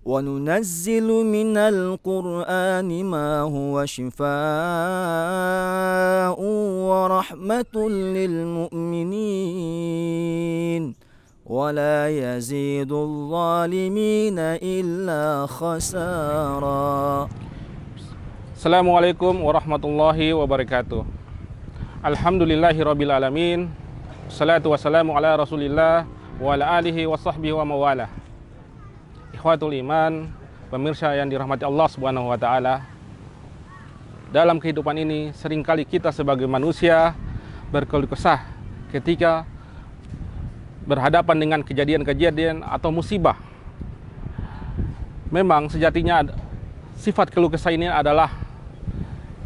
وننزل من القرآن ما هو شفاء ورحمة للمؤمنين ولا يزيد الظالمين إلا خسارا. Assalamualaikum warahmatullahi wabarakatuh. Alhamdulillahirabbil alamin. Wassalatu wassalamu ala Rasulillah wa ala alihi wa sahbihi wa mawalah. Ikhwatul iman, pemirsa yang dirahmati Allah Subhanahu wa taala. Dalam kehidupan ini seringkali kita sebagai manusia berkeluh kesah ketika berhadapan dengan kejadian-kejadian atau musibah. Memang sejatinya sifat keluh kesah ini adalah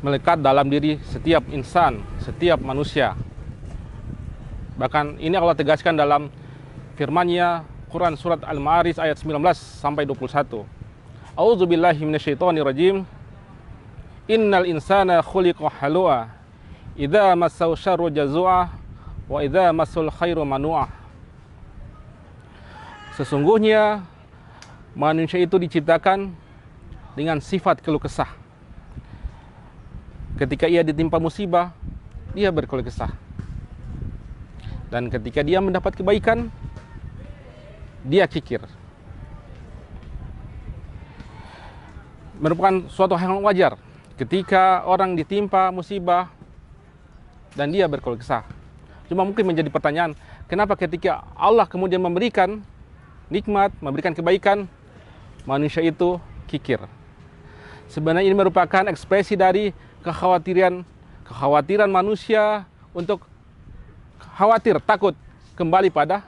melekat dalam diri setiap insan, setiap manusia. Bahkan ini Allah tegaskan dalam firman-Nya Quran surat Al-Ma'arij ayat 19 sampai 21. A'udzubillahi minasyaitonirrajim. Innal insana khuliqa halu'a. Idza massahu syarru jazua wa idza massul khairu manu'a. Sesungguhnya manusia itu diciptakan dengan sifat keluh kesah. Ketika ia ditimpa musibah, dia berkeluh kesah. Dan ketika dia mendapat kebaikan, dia kikir. Merupakan suatu hal yang wajar ketika orang ditimpa musibah dan dia berkeluh kesah. Cuma mungkin menjadi pertanyaan, kenapa ketika Allah kemudian memberikan nikmat, memberikan kebaikan, manusia itu kikir? Sebenarnya ini merupakan ekspresi dari kekhawatiran manusia untuk khawatir, takut kembali pada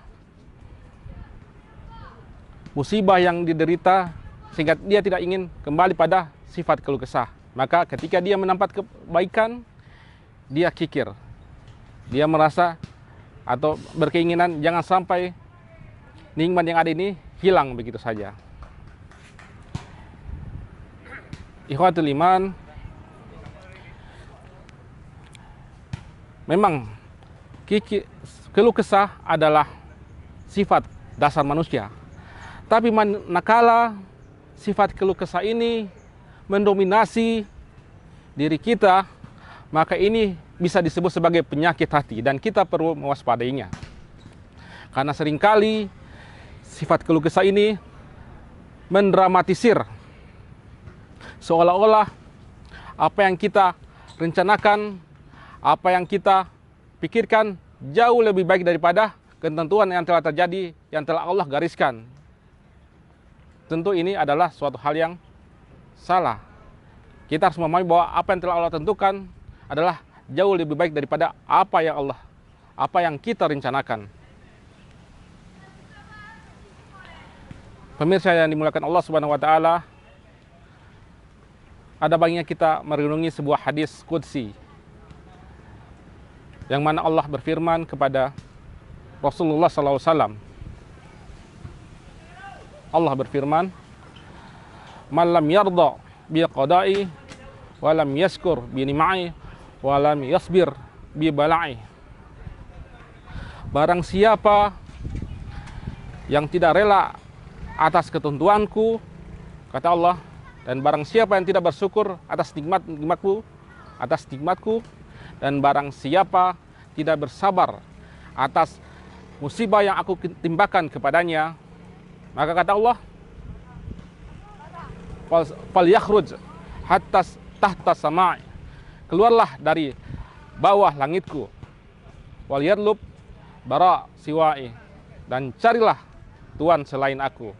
musibah yang diderita, sehingga dia tidak ingin kembali pada sifat keluh kesah. Maka ketika dia mendapat kebaikan, dia kikir. Dia merasa atau berkeinginan jangan sampai nikmat yang ada ini hilang begitu saja. Ikhwatul iman, memang keluh kesah adalah sifat dasar manusia. Tapi manakala sifat keluh kesah ini mendominasi diri kita, maka ini bisa disebut sebagai penyakit hati dan kita perlu mewaspadainya. Karena seringkali sifat keluh kesah ini mendramatisir, seolah-olah apa yang kita rencanakan, apa yang kita pikirkan jauh lebih baik daripada ketentuan yang telah terjadi, yang telah Allah gariskan. Tentu ini adalah suatu hal yang salah. Kita harus memahami bahwa apa yang telah Allah tentukan adalah jauh lebih baik daripada apa yang kita rencanakan. Pemirsa yang dimuliakan Allah Subhanahu wa taala, ada baiknya kita merenungi sebuah hadis qudsi yang mana Allah berfirman kepada Rasulullah SAW. Allah berfirman, "Man lam yarda bi qada'i wa lam yashkur bi ni'ma'i wa lam yasbir bi bala'i." Barang siapa yang tidak rela atas ketentuanku, kata Allah, dan barang siapa yang tidak bersyukur atas nikmatku, dan barang siapa tidak bersabar atas musibah yang aku timpakan kepadanya, maka kata Allah, fal yakhruj hatta tahta sama'i, keluarlah dari bawah langitku, wal yadlub bara siwa'i, dan carilah Tuhan selain aku.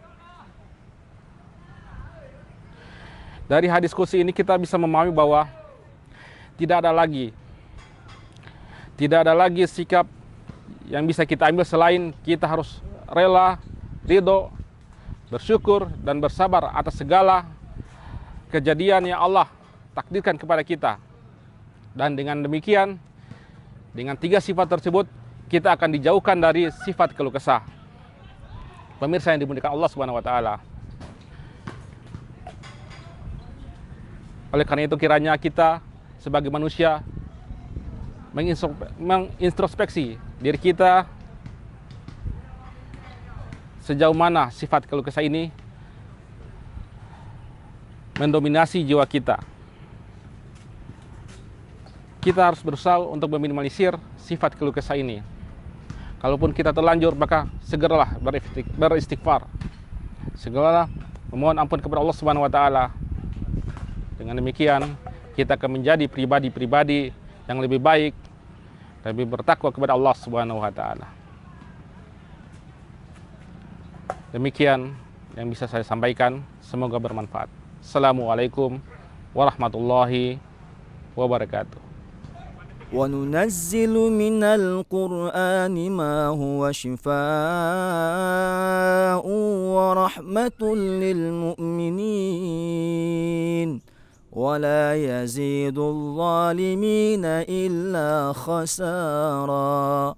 Dari hadis qudsi ini kita bisa memahami bahwa tidak ada lagi sikap yang bisa kita ambil selain kita harus rela, ridho, bersyukur dan bersabar atas segala kejadian yang Allah takdirkan kepada kita. Dan dengan demikian, dengan 3 sifat tersebut, kita akan dijauhkan dari sifat keluh kesah. Pemirsa yang dimuliakan Allah Subhanahu wa taala. Oleh karena itu kiranya kita sebagai manusia mengintrospeksi diri kita sejauh mana sifat keluh kesah ini mendominasi jiwa kita. Kita harus berusaha untuk meminimalisir sifat keluh kesah ini. Kalaupun kita terlanjur, maka segeralah beristighfar. Segeralah memohon ampun kepada Allah Subhanahu wa taala. Dengan demikian, kita akan menjadi pribadi-pribadi yang lebih baik, lebih bertakwa kepada Allah Subhanahu wa taala. Demikian yang bisa saya sampaikan, semoga bermanfaat. Assalamualaikum warahmatullahi wabarakatuh. وننزل من القرآن ما هو شفاء ورحمة للمؤمنين ولا يزيد الظالمين إلا خسارا.